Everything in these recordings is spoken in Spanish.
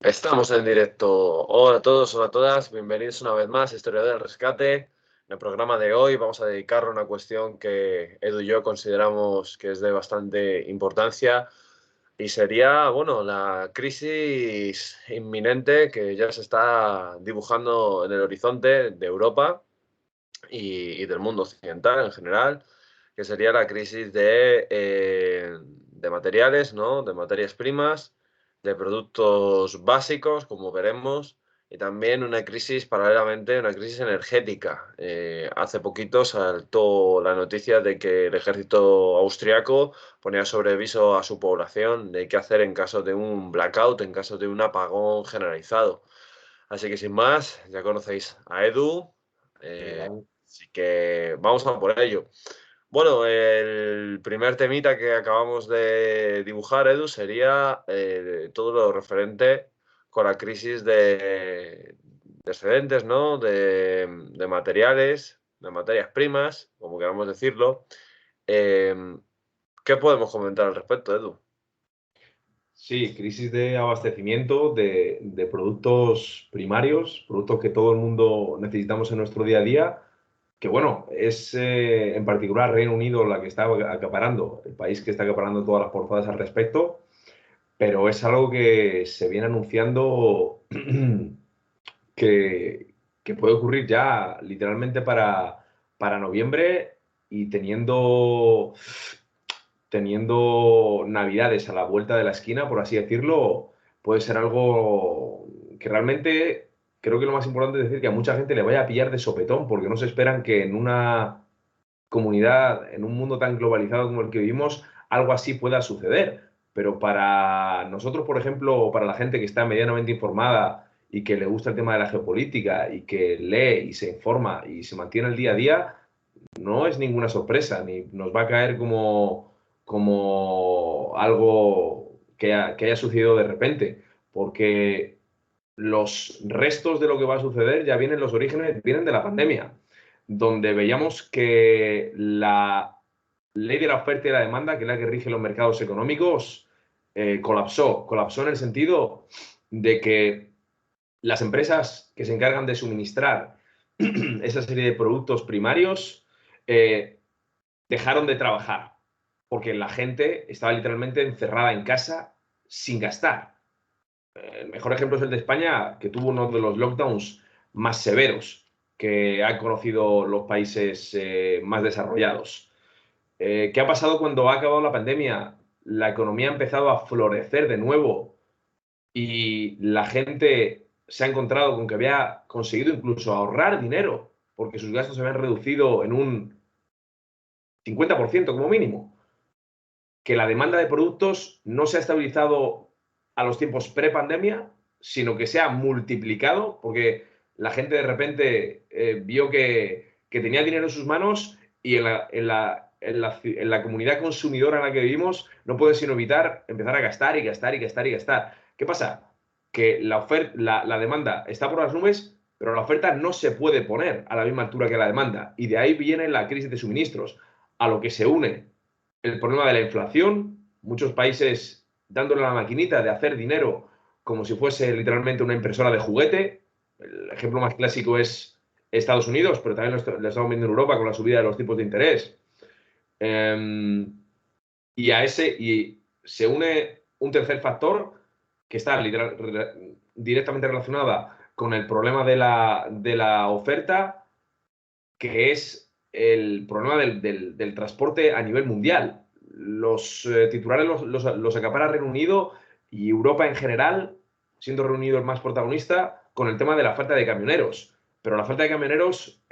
Estamos en directo. Hola a todos, hola a todas. Bienvenidos una vez más a Historia del Rescate. En el programa de hoy vamos a dedicarlo a una cuestión que Edu y yo consideramos que es de bastante importancia y sería, bueno, la crisis inminente que ya se está dibujando en el horizonte de Europa y del mundo occidental en general, que sería la crisis de materiales, ¿no? De materias primas, de productos básicos, como veremos, y también una crisis, paralelamente, una crisis energética. Hace poquito saltó la noticia de que el ejército austriaco ponía sobre aviso a su población de qué hacer en caso de un blackout, en caso de un apagón generalizado. Así que sin más, ya conocéis a Edu, así que vamos a por ello. Bueno, el primer temita que acabamos de dibujar, Edu, sería todo lo referente con la crisis de excedentes, ¿no? De materiales, de materias primas, como queramos decirlo. Eh, ¿Qué podemos comentar al respecto, Edu? Sí, crisis de abastecimiento de productos primarios, productos que todo el mundo necesitamos en nuestro día a día, que bueno, es en particular Reino Unido la que está acaparando, el país que está acaparando todas las portadas al respecto, pero es algo que se viene anunciando que puede ocurrir ya literalmente para noviembre y teniendo Navidades a la vuelta de la esquina, por así decirlo, puede ser algo que realmente creo que lo más importante es decir que a mucha gente le vaya a pillar de sopetón, porque no se esperan que en una comunidad, en un mundo tan globalizado como el que vivimos, algo así pueda suceder. Pero para nosotros, por ejemplo, o para la gente que está medianamente informada y que le gusta el tema de la geopolítica y que lee y se informa y se mantiene el día a día, no es ninguna sorpresa, ni nos va a caer como algo que haya sucedido de repente, porque los restos de lo que va a suceder ya vienen, los orígenes vienen de la pandemia, donde veíamos que la ley de la oferta y la demanda, que es la que rige los mercados económicos, colapsó en el sentido de que las empresas que se encargan de suministrar esa serie de productos primarios eh, dejaron de trabajar porque la gente estaba literalmente encerrada en casa sin gastar. El mejor ejemplo es el de España, que tuvo uno de los lockdowns más severos que han conocido los países más desarrollados. ¿Qué ha pasado cuando ha acabado la pandemia? La economía ha empezado a florecer de nuevo y la gente se ha encontrado con que había conseguido incluso ahorrar dinero porque sus gastos se habían reducido en un 50% como mínimo. Que la demanda de productos no se ha estabilizado a los tiempos pre-pandemia, sino que se ha multiplicado porque la gente de repente vio que tenía dinero en sus manos y en la comunidad consumidora en la que vivimos no puede sino evitar empezar a gastar y gastar y gastar y gastar. ¿Qué pasa? Que la demanda está por las nubes, pero la oferta no se puede poner a la misma altura que la demanda. Y de ahí viene la crisis de suministros, a lo que se une el problema de la inflación, muchos países dándole a la maquinita de hacer dinero como si fuese literalmente una impresora de juguete. El ejemplo más clásico es Estados Unidos, pero también lo estamos viendo en Europa con la subida de los tipos de interés. Y se une un tercer factor que está directamente relacionada con el problema de la oferta, que es el problema del transporte a nivel mundial. Los titulares los acapara Reino Unido y Europa en general, siendo Reino Unido el más protagonista, con el tema de la falta de camioneros. Pero la falta de camioneros,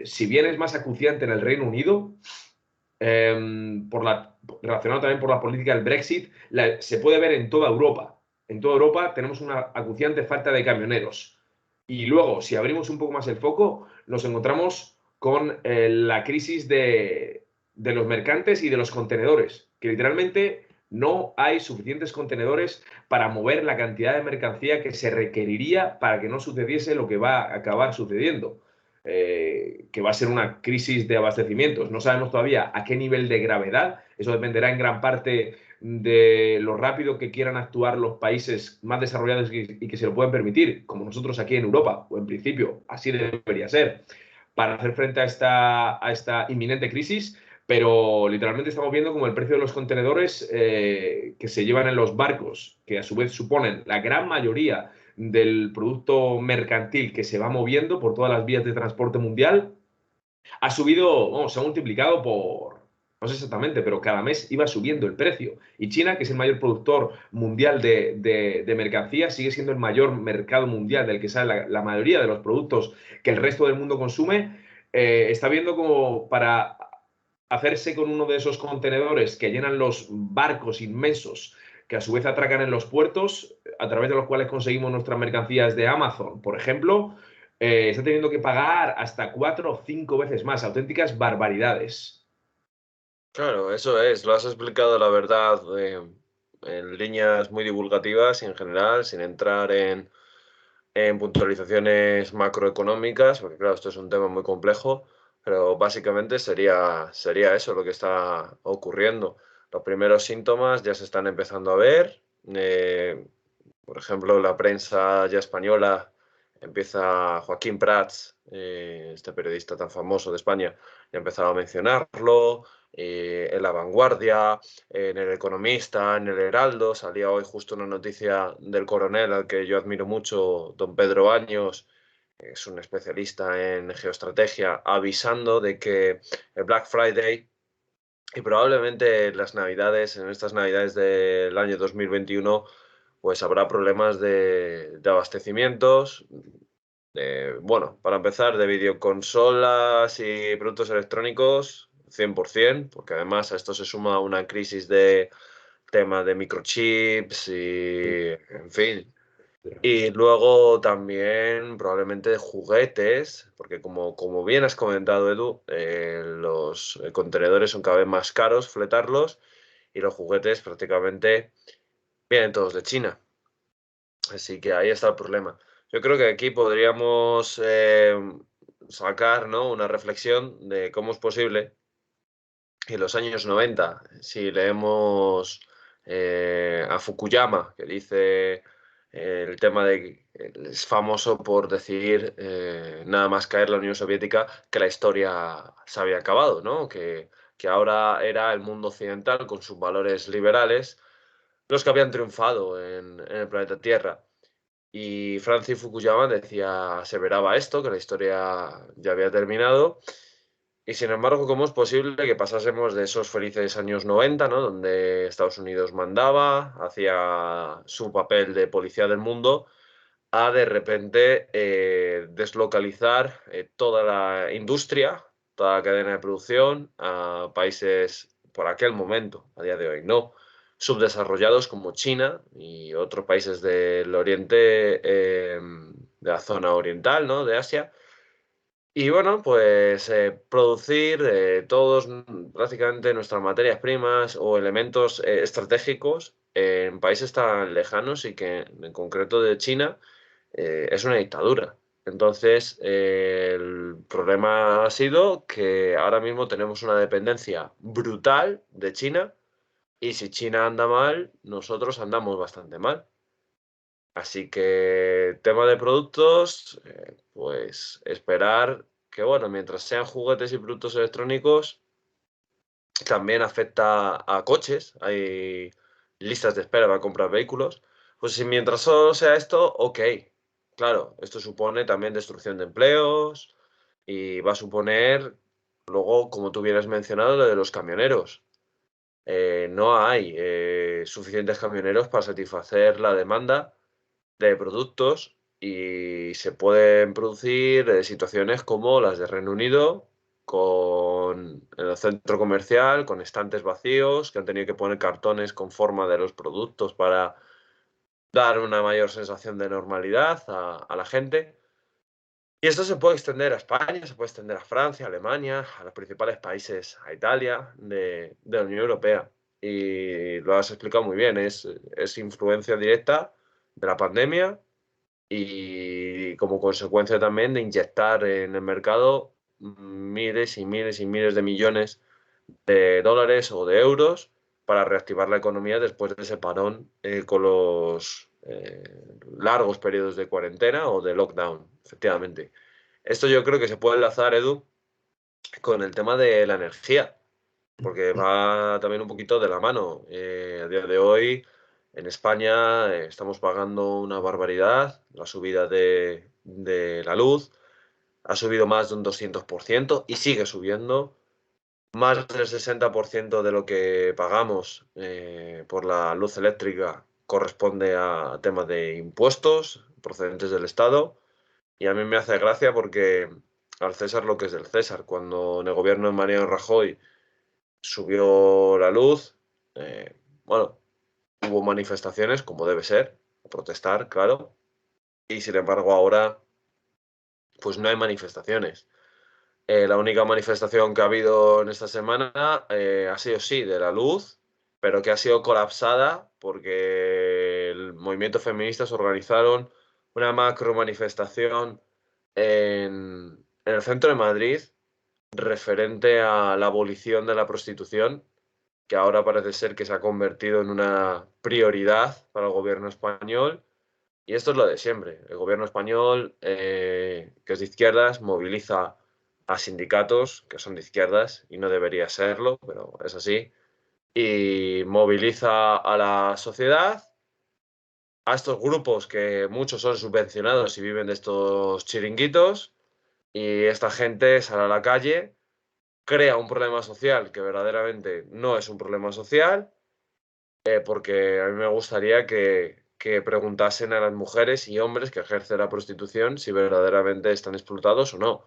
si bien es más acuciante en el Reino Unido, relacionado también por la política del Brexit, se puede ver en toda Europa. En toda Europa tenemos una acuciante falta de camioneros. Y luego, si abrimos un poco más el foco, nos encontramos con la crisis de los mercantes y de los contenedores, que literalmente no hay suficientes contenedores para mover la cantidad de mercancía que se requeriría para que no sucediese lo que va a acabar sucediendo, que va a ser una crisis de abastecimientos. No sabemos todavía a qué nivel de gravedad Eso dependerá en gran parte de lo rápido que quieran actuar los países más desarrollados y que se lo pueden permitir, como nosotros aquí en Europa, o en principio, así debería ser, para hacer frente a esta inminente crisis. Pero literalmente estamos viendo como el precio de los contenedores que se llevan en los barcos, que a su vez suponen la gran mayoría del producto mercantil que se va moviendo por todas las vías de transporte mundial, ha subido, se ha multiplicado por, no sé exactamente, pero cada mes iba subiendo el precio. Y China, que es el mayor productor mundial de mercancías, sigue siendo el mayor mercado mundial del que sale la mayoría de los productos que el resto del mundo consume, está viendo como para hacerse con uno de esos contenedores que llenan los barcos inmensos que a su vez atracan en los puertos, a través de los cuales conseguimos nuestras mercancías de Amazon, por ejemplo, está teniendo que pagar hasta 4 o 5 veces más, auténticas barbaridades. Claro, eso es, lo has explicado la verdad en líneas muy divulgativas y en general, sin entrar en puntualizaciones macroeconómicas, porque claro, esto es un tema muy complejo, pero básicamente sería eso lo que está ocurriendo. Los primeros síntomas ya se están empezando a ver. Por ejemplo, la prensa ya española empieza, Joaquín Prats, este periodista tan famoso de España, ya ha empezado a mencionarlo, en La Vanguardia, en El Economista, en El Heraldo, salía hoy justo una noticia del coronel al que yo admiro mucho, don Pedro Baños, que es un especialista en geoestrategia, avisando de que el Black Friday y probablemente las navidades, en estas navidades del año 2021, pues habrá problemas de abastecimientos, bueno, para empezar, de videoconsolas y productos electrónicos, 100%, porque además a esto se suma una crisis de tema de microchips y, en fin. Y luego también probablemente de juguetes, porque como bien has comentado, Edu, los contenedores son cada vez más caros fletarlos y los juguetes prácticamente vienen todos de China. Así que ahí está el problema. Yo creo que aquí podríamos sacar, ¿no?, una reflexión de cómo es posible que en los años 90, si leemos a Fukuyama, que dice el tema de que es famoso por decir, nada más caer la Unión Soviética, que la historia se había acabado, ¿no? Que ahora era el mundo occidental con sus valores liberales los que habían triunfado en el planeta Tierra. Y Francis Fukuyama decía, aseveraba esto, que la historia ya había terminado. Y sin embargo, ¿cómo es posible que pasásemos de esos felices años 90, ¿no?, donde Estados Unidos mandaba, hacía su papel de policía del mundo, a de repente deslocalizar toda la industria, toda la cadena de producción a países, por aquel momento, a día de hoy no, subdesarrollados como China y otros países del Oriente, de la zona oriental, ¿no?, de Asia? Y bueno, pues producir todos prácticamente nuestras materias primas o elementos estratégicos en países tan lejanos y que en concreto de China es una dictadura. Entonces, el problema ha sido que ahora mismo tenemos una dependencia brutal de China y si China anda mal, nosotros andamos bastante mal. Así que tema de productos, pues esperar que, bueno, mientras sean juguetes y productos electrónicos, también afecta a coches. Hay listas de espera para comprar vehículos. Pues si mientras solo sea esto, ok. Claro, esto supone también destrucción de empleos y va a suponer, luego, como tú hubieras mencionado, lo de los camioneros. No hay suficientes camioneros para satisfacer la demanda de productos y se pueden producir situaciones como las de Reino Unido, con en el centro comercial, con estantes vacíos, que han tenido que poner cartones con forma de los productos para dar una mayor sensación de normalidad a la gente. Y esto se puede extender a España, se puede extender a Francia, a Alemania, a los principales países, a Italia, de la Unión Europea. Y lo has explicado muy bien, es influencia directa de la pandemia y como consecuencia también de inyectar en el mercado miles y miles y miles de millones de dólares o de euros para reactivar la economía después de ese parón con los largos periodos de cuarentena o de lockdown, efectivamente. Esto yo creo que se puede enlazar, Edu, con el tema de la energía, porque va también un poquito de la mano. A día de hoy, en España, estamos pagando una barbaridad. La subida de la luz ha subido más de un 200% y sigue subiendo. Más del 60% de lo que pagamos por la luz eléctrica corresponde a temas de impuestos procedentes del Estado. Y a mí me hace gracia porque al César lo que es del César. Cuando en el gobierno de Mariano Rajoy subió la luz, bueno, hubo manifestaciones, como debe ser, a protestar, claro, y sin embargo ahora pues no hay manifestaciones. La única manifestación que ha habido en esta semana ha sido, sí, de la luz, pero que ha sido colapsada porque el movimiento feminista organizaron una macro manifestación en el centro de Madrid referente a la abolición de la prostitución, que ahora parece ser que se ha convertido en una prioridad para el gobierno español. Y esto es lo de siempre. El gobierno español, que es de izquierdas, moviliza a sindicatos que son de izquierdas y no debería serlo, pero es así. Y moviliza a la sociedad, a estos grupos que muchos son subvencionados y viven de estos chiringuitos. Y esta gente sale a la calle, crea un problema social que verdaderamente no es un problema social, porque a mí me gustaría que preguntasen a las mujeres y hombres que ejercen la prostitución si verdaderamente están explotados o no.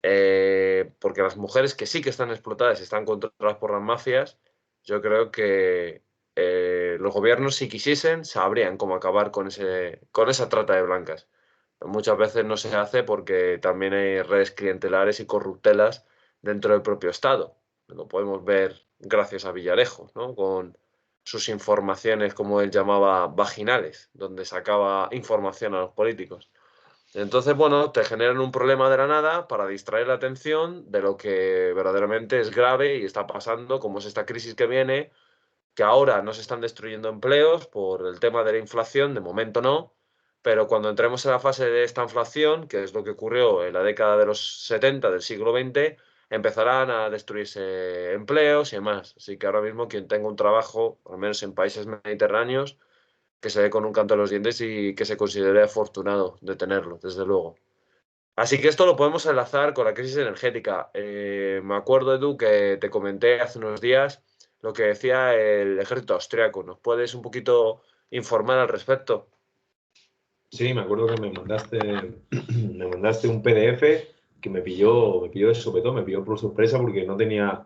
Porque las mujeres que sí que están explotadas y están controladas por las mafias, yo creo que los gobiernos, si quisiesen, sabrían cómo acabar con esa trata de blancas. Muchas veces no se hace porque también hay redes clientelares y corruptelas dentro del propio Estado. Lo podemos ver gracias a Villarejo, ¿no? Con sus informaciones, como él llamaba, vaginales, donde sacaba información a los políticos. Entonces, bueno, te generan un problema de la nada para distraer la atención de lo que verdaderamente es grave y está pasando, como es esta crisis que viene, que ahora no se están destruyendo empleos por el tema de la inflación, de momento no, pero cuando entremos en la fase de esta inflación, que es lo que ocurrió en la década de los 70 del siglo XX, empezarán a destruirse empleos y demás. Así que ahora mismo quien tenga un trabajo, al menos en países mediterráneos, que se dé con un canto en los dientes y que se considere afortunado de tenerlo, desde luego. Así que esto lo podemos enlazar con la crisis energética. Me acuerdo, Edu, que te comenté hace unos días lo que decía el ejército austriaco. ¿Nos puedes un poquito informar al respecto? Sí, me acuerdo que me mandaste un PDF que me pilló de sopetón, me pilló por sorpresa porque no tenía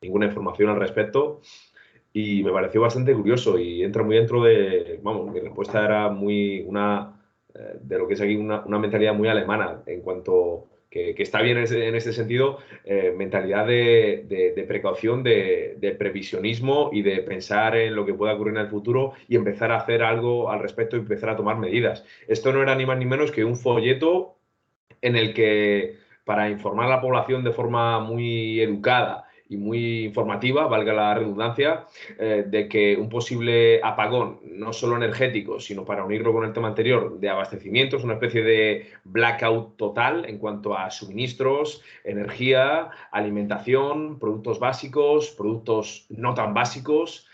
ninguna información al respecto y me pareció bastante curioso y entra muy dentro de, vamos, mi respuesta era de lo que es aquí una mentalidad muy alemana en cuanto que está bien en ese sentido, mentalidad de precaución, de previsionismo y de pensar en lo que pueda ocurrir en el futuro y empezar a hacer algo al respecto y empezar a tomar medidas. Esto no era ni más ni menos que un folleto en el que, para informar a la población de forma muy educada y muy informativa, valga la redundancia, de que un posible apagón, no solo energético, sino para unirlo con el tema anterior, de abastecimientos, una especie de blackout total en cuanto a suministros, energía, alimentación, productos básicos, productos no tan básicos,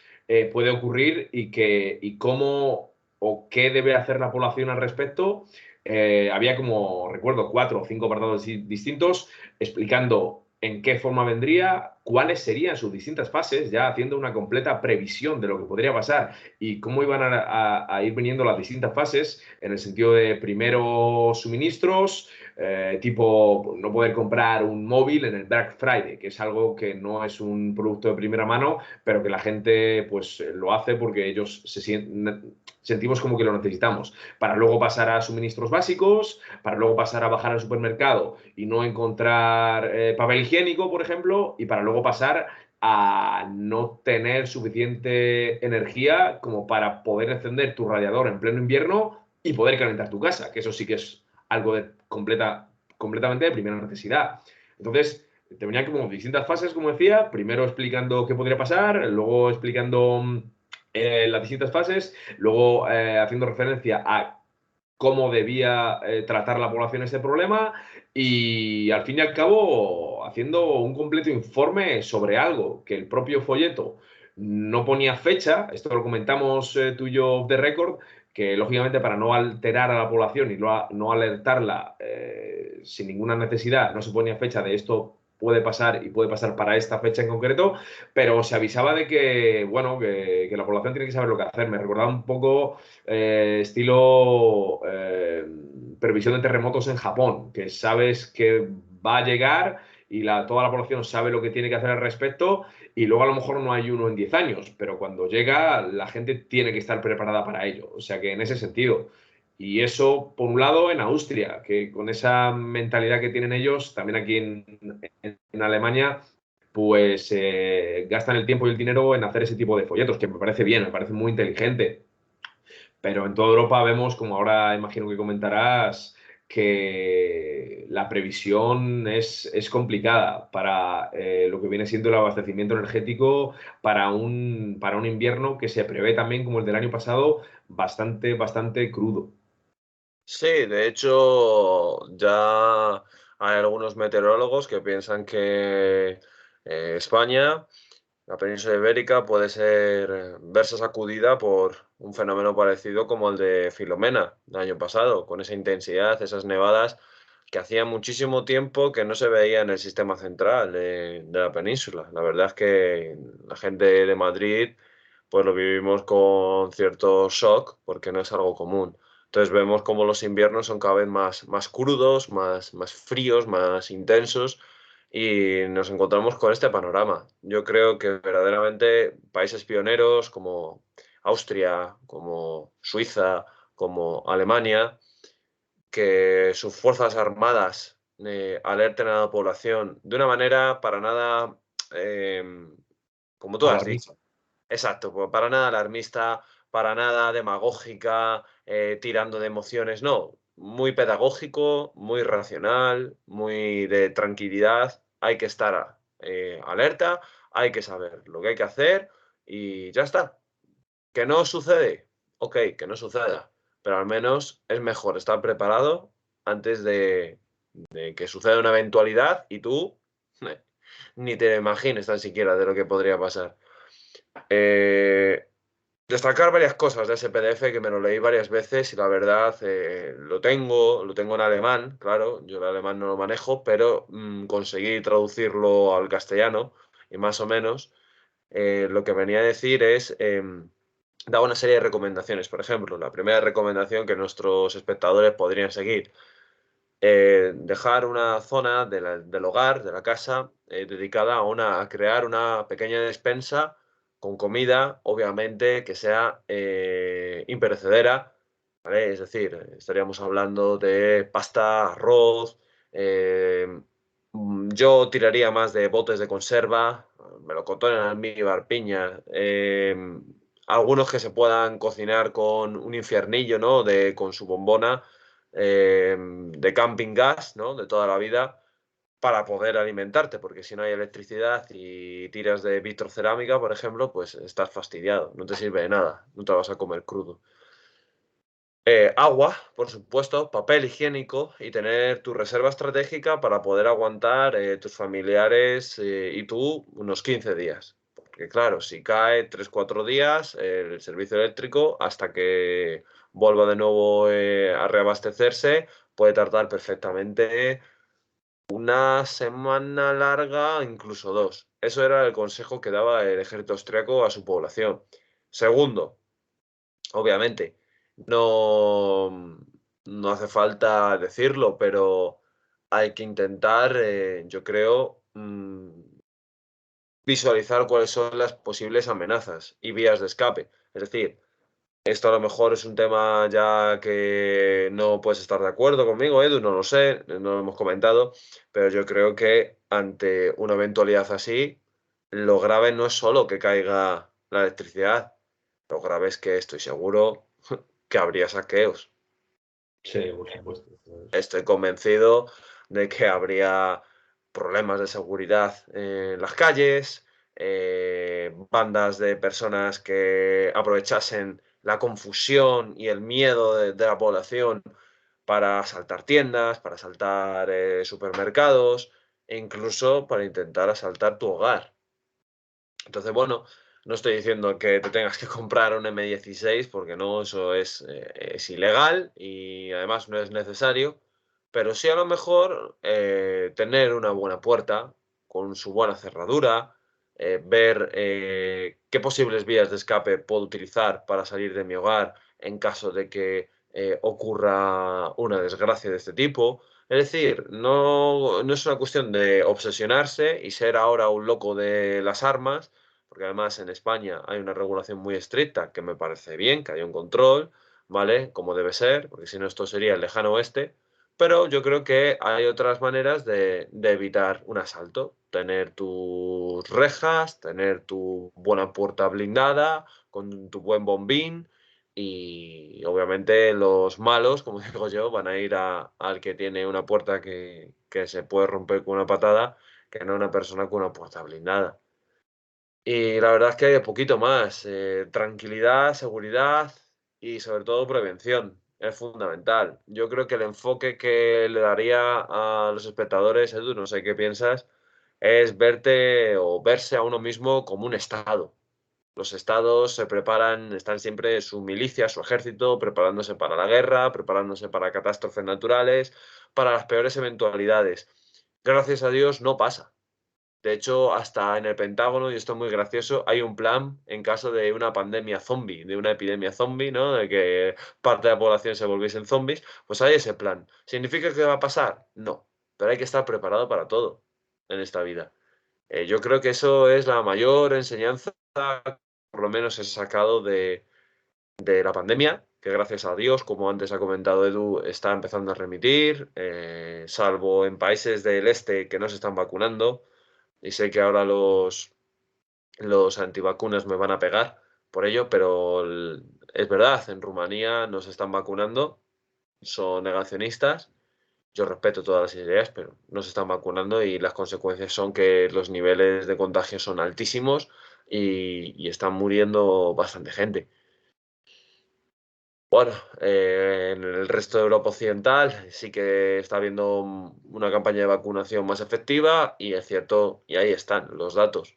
puede ocurrir y cómo o qué debe hacer la población al respecto. Había como, recuerdo, 4 o 5 apartados distintos explicando en qué forma vendría, cuáles serían sus distintas fases, ya haciendo una completa previsión de lo que podría pasar y cómo iban a ir viniendo las distintas fases en el sentido de primero suministros, tipo no poder comprar un móvil en el Black Friday, que es algo que no es un producto de primera mano, pero que la gente pues lo hace porque ellos sentimos como que lo necesitamos, para luego pasar a suministros básicos, para luego pasar a bajar al supermercado y no encontrar papel higiénico, por ejemplo, y para luego pasar a no tener suficiente energía como para poder encender tu radiador en pleno invierno y poder calentar tu casa, que eso sí que es algo completamente de primera necesidad. Entonces, te venía como distintas fases, como decía, primero explicando qué podría pasar, luego explicando las distintas fases, luego haciendo referencia a cómo debía tratar la población este problema y al fin y al cabo haciendo un completo informe sobre algo que el propio folleto no ponía fecha, esto lo comentamos tú y yo off the record, que lógicamente para no alterar a la población y no alertarla sin ninguna necesidad, no se ponía fecha de esto puede pasar y puede pasar para esta fecha en concreto, pero se avisaba de que, bueno, que la población tiene que saber lo que hacer. Me recordaba un poco estilo previsión de terremotos en Japón, que sabes que va a llegar y toda la población sabe lo que tiene que hacer al respecto y luego a lo mejor no hay uno en 10 años, pero cuando llega la gente tiene que estar preparada para ello. O sea que en ese sentido. Y eso, por un lado, en Austria, que con esa mentalidad que tienen ellos, también aquí en Alemania, pues gastan el tiempo y el dinero en hacer ese tipo de folletos, que me parece bien, me parece muy inteligente. Pero en toda Europa vemos, como ahora imagino que comentarás, que la previsión es complicada para lo que viene siendo el abastecimiento energético para un invierno que se prevé también, como el del año pasado, bastante crudo. Sí, de hecho, ya hay algunos meteorólogos que piensan que España, la península ibérica, puede ser verse sacudida por un fenómeno parecido como el de Filomena del año pasado, con esa intensidad, esas nevadas que hacía muchísimo tiempo que no se veía en el sistema central de la península. La verdad es que la gente de Madrid pues lo vivimos con cierto shock porque no es algo común. Entonces vemos como los inviernos son cada vez más crudos, más fríos, más intensos y nos encontramos con este panorama. Yo creo que verdaderamente países pioneros como Austria, como Suiza, como Alemania, que sus fuerzas armadas alerten a la población de una manera para nada, como tú has Alarmista. dicho, exacto, pues para nada alarmista, para nada demagógica, tirando de emociones, no, muy pedagógico, muy racional, muy de tranquilidad. Hay que estar alerta, hay que saber lo que hay que hacer y ya está. ¿Que no sucede? Ok, que no suceda, pero al menos es mejor estar preparado antes de que suceda una eventualidad y tú ni te imagines tan siquiera de lo que podría pasar. Eh, Destacar varias cosas de ese PDF que me lo leí varias veces y la verdad lo tengo en alemán, claro, yo el alemán no lo manejo, pero conseguí traducirlo al castellano y más o menos lo que venía a decir es, daba una serie de recomendaciones. Por ejemplo, la primera recomendación que nuestros espectadores podrían seguir, dejar una zona del hogar, de la casa, dedicada a crear una pequeña despensa con comida, obviamente, que sea imperecedera, ¿vale? Es decir, estaríamos hablando de pasta, arroz, yo tiraría más de botes de conserva, melocotón, almíbar, piña, algunos que se puedan cocinar con un infiernillo, ¿no? Con su bombona, de camping gas, ¿no? De toda la vida, para poder alimentarte, porque si no hay electricidad y tiras de vitrocerámica, por ejemplo, pues estás fastidiado, no te sirve de nada, no te vas a comer crudo. Agua, por supuesto, papel higiénico y tener tu reserva estratégica para poder aguantar tus familiares y tú unos 15 días. Porque claro, si cae 3 4 días el servicio eléctrico hasta que vuelva de nuevo a reabastecerse, puede tardar perfectamente una semana larga, incluso dos. Eso era el consejo que daba el ejército austriaco a su población. Segundo, obviamente, no, no hace falta decirlo, pero hay que intentar, yo creo, visualizar cuáles son las posibles amenazas y vías de escape. Es decir, esto a lo mejor es un tema ya que no puedes estar de acuerdo conmigo, Edu, no lo sé, no lo hemos comentado, pero yo creo que ante una eventualidad así, lo grave no es solo que caiga la electricidad, lo grave es que estoy seguro que habría saqueos. Sí, por supuesto. Estoy convencido de que habría. problemas de seguridad en las calles, bandas de personas que aprovechasen la confusión y el miedo de la población para asaltar tiendas, para asaltar supermercados e incluso para intentar asaltar tu hogar. Entonces, bueno, no estoy diciendo que te tengas que comprar un M16 porque no, eso es ilegal y además no es necesario, pero sí a lo mejor tener una buena puerta con su buena cerradura, ver qué posibles vías de escape puedo utilizar para salir de mi hogar en caso de que ocurra una desgracia de este tipo. Es decir, no es una cuestión de obsesionarse y ser ahora un loco de las armas, porque además en España hay una regulación muy estricta que me parece bien, que haya un control, ¿vale? Como debe ser, porque si no esto sería el lejano oeste. Pero yo creo que hay otras maneras de evitar un asalto. Tener tus rejas, tener tu buena puerta blindada, con tu buen bombín y obviamente los malos, como digo yo, van a ir al que tiene una puerta que se puede romper con una patada, que no una persona con una puerta blindada. Y la verdad es que hay poquito más. Tranquilidad, seguridad y sobre todo prevención. Es fundamental. Yo creo que el enfoque que le daría a los espectadores, Edu, no sé qué piensas, es verte o verse a uno mismo como un estado. Los estados se preparan, están siempre su milicia, su ejército, preparándose para la guerra, preparándose para catástrofes naturales, para las peores eventualidades. Gracias a Dios no pasa. De hecho, hasta en el Pentágono, y esto es muy gracioso, hay un plan en caso de una pandemia zombie, de una epidemia zombie, ¿no? De que parte de la población se volviesen zombies, pues hay ese plan. ¿Significa que va a pasar? No, pero hay que estar preparado para todo en esta vida. Yo creo que eso es la mayor enseñanza, por lo menos he sacado de la pandemia, que gracias a Dios, como antes ha comentado Edu, está empezando a remitir, salvo en países del este que no se están vacunando. Y sé que ahora los antivacunas me van a pegar por ello, pero es verdad, en Rumanía no se están vacunando, son negacionistas. Yo respeto todas las ideas, pero no se están vacunando y las consecuencias son que los niveles de contagio son altísimos y están muriendo bastante gente. Bueno, en el resto de Europa Occidental sí que está habiendo una campaña de vacunación más efectiva y es cierto, y ahí están los datos,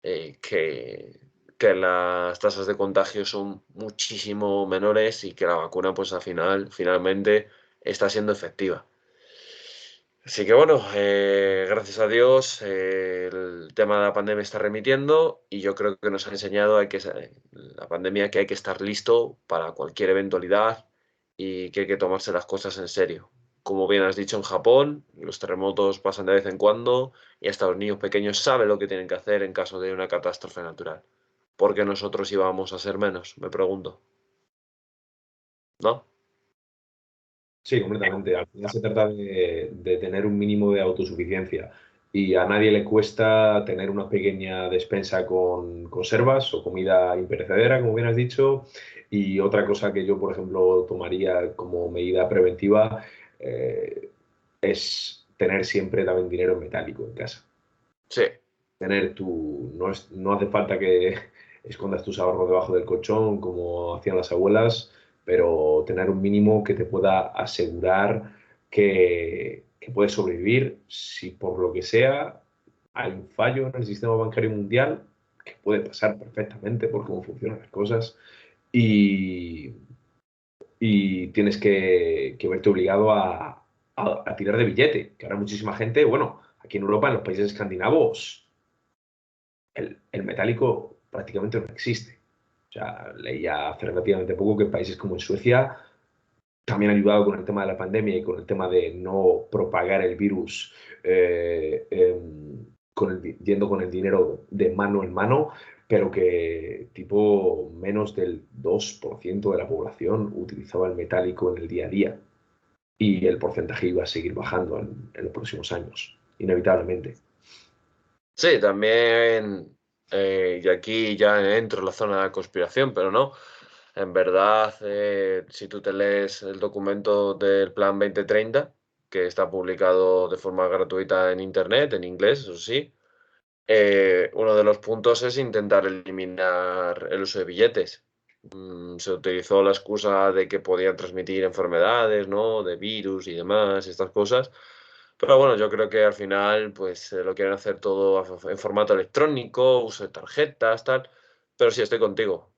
que las tasas de contagio son muchísimo menores y que la vacuna pues finalmente está siendo efectiva. Así que bueno, gracias a Dios el tema de la pandemia está remitiendo y yo creo que nos ha enseñado la pandemia que hay que estar listo para cualquier eventualidad y que hay que tomarse las cosas en serio. Como bien has dicho, en Japón los terremotos pasan de vez en cuando y hasta los niños pequeños saben lo que tienen que hacer en caso de una catástrofe natural. ¿Por qué nosotros íbamos a ser menos? Me pregunto. ¿No? Sí, completamente. Al final se trata de tener un mínimo de autosuficiencia y a nadie le cuesta tener una pequeña despensa con conservas o comida imperecedera, como bien has dicho. Y otra cosa que yo, por ejemplo, tomaría como medida preventiva es tener siempre también dinero en metálico en casa. Sí, Tener tu... No hace falta que escondas tus ahorros debajo del colchón como hacían las abuelas, pero tener un mínimo que te pueda asegurar que puedes sobrevivir si por lo que sea hay un fallo en el sistema bancario mundial, que puede pasar perfectamente por cómo funcionan las cosas, y, y tienes que verte obligado a tirar de billete, que ahora muchísima gente, bueno, aquí en Europa, en los países escandinavos, el metálico prácticamente no existe. O sea, leía hace relativamente poco que países como en Suecia, también ayudado con el tema de la pandemia y con el tema de no propagar el virus yendo con el dinero de mano en mano, pero que tipo menos del 2% de la población utilizaba el metálico en el día a día y el porcentaje iba a seguir bajando en los próximos años, inevitablemente. sí, también, y aquí ya entro en la zona de la conspiración, pero no. En verdad, si tú te lees el documento del Plan 2030, que está publicado de forma gratuita en Internet, en inglés, eso sí. Uno de los puntos es intentar eliminar el uso de billetes. Se utilizó la excusa de que podían transmitir enfermedades, ¿no? De virus y demás, estas cosas. Pero bueno, yo creo que al final pues lo quieren hacer todo en formato electrónico, uso de tarjetas, tal. Pero sí, estoy contigo.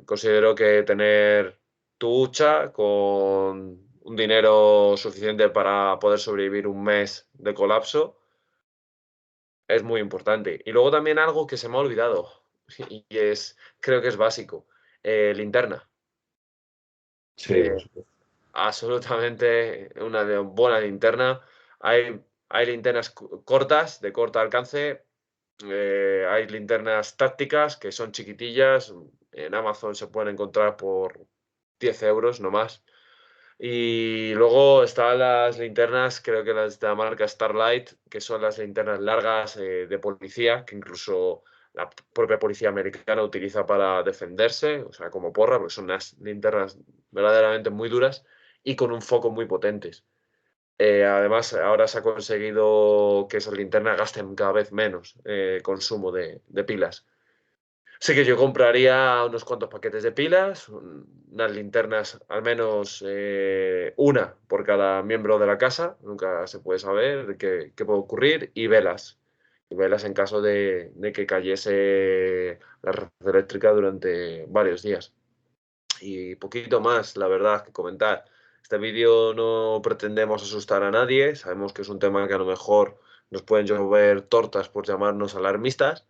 Considero que tener tu hucha con un dinero suficiente para poder sobrevivir un mes de colapso es muy importante. Y luego también algo que se me ha olvidado y creo que es básico, linterna. Sí, Eh, Absolutamente una buena linterna. Hay linternas cortas, de corto alcance. Hay linternas tácticas que son chiquitillas. En Amazon se pueden encontrar por 10 euros, no más. Y luego están las linternas, creo que las de la marca Starlight, que son las linternas largas de policía, que incluso la propia policía americana utiliza para defenderse, o sea, como porra, porque son unas linternas verdaderamente muy duras y con un foco muy potentes. Además, ahora se ha conseguido que esas linternas gasten cada vez menos consumo de pilas. Sí que yo compraría unos cuantos paquetes de pilas, unas linternas, al menos una por cada miembro de la casa, nunca se puede saber de qué puede ocurrir, y velas. Y velas en caso de que cayese la red eléctrica durante varios días. Y poquito más, la verdad, que comentar. Este vídeo no pretendemos asustar a nadie, sabemos que es un tema que a lo mejor nos pueden llover tortas por llamarnos alarmistas,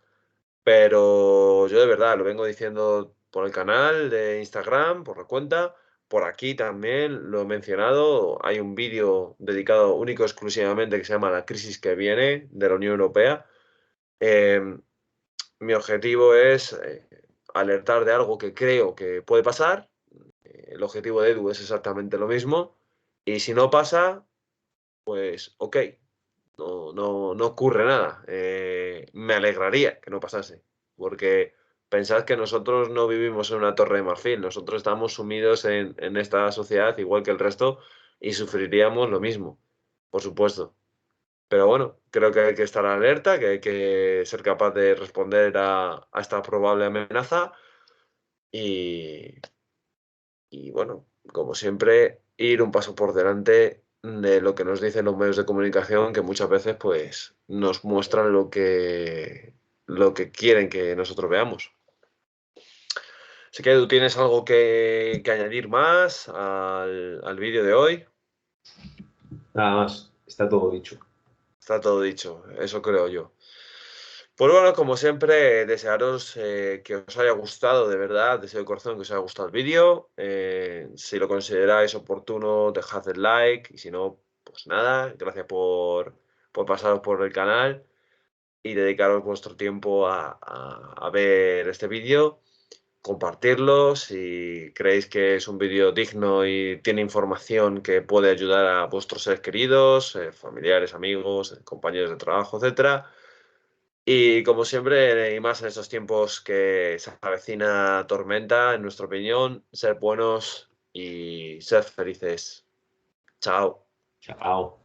pero yo de verdad lo vengo diciendo por el canal de Instagram, por la cuenta, por aquí también lo he mencionado. Hay un vídeo dedicado único exclusivamente que se llama La crisis que viene de la Unión Europea. Eh, Mi objetivo es alertar de algo que creo que puede pasar. El objetivo de Edu es exactamente lo mismo. Y si no pasa, pues ok, no ocurre nada. Me alegraría que no pasase, porque pensad que nosotros no vivimos en una torre de marfil, nosotros estamos sumidos en esta sociedad igual que el resto y sufriríamos lo mismo, por supuesto. Pero bueno, creo que hay que estar alerta, que hay que ser capaz de responder a esta probable amenaza y, y bueno, como siempre, ir un paso por delante de lo que nos dicen los medios de comunicación, que muchas veces pues nos muestran lo que quieren que nosotros veamos. Así que tú tienes algo que añadir más al vídeo de hoy. nada más, está todo dicho. Está todo dicho, eso creo yo. Pues bueno, como siempre, desearos que os haya gustado, de verdad, deseo de corazón que os haya gustado el vídeo. Si lo consideráis oportuno, dejad el like y si no, pues nada, gracias por pasaros por el canal y dedicaros vuestro tiempo a ver este vídeo, compartirlo si creéis que es un vídeo digno y tiene información que puede ayudar a vuestros seres queridos, familiares, amigos, compañeros de trabajo, etcétera. Y como siempre, y más en estos tiempos que se avecina tormenta, en nuestra opinión, ser buenos y ser felices. Chao. Chao.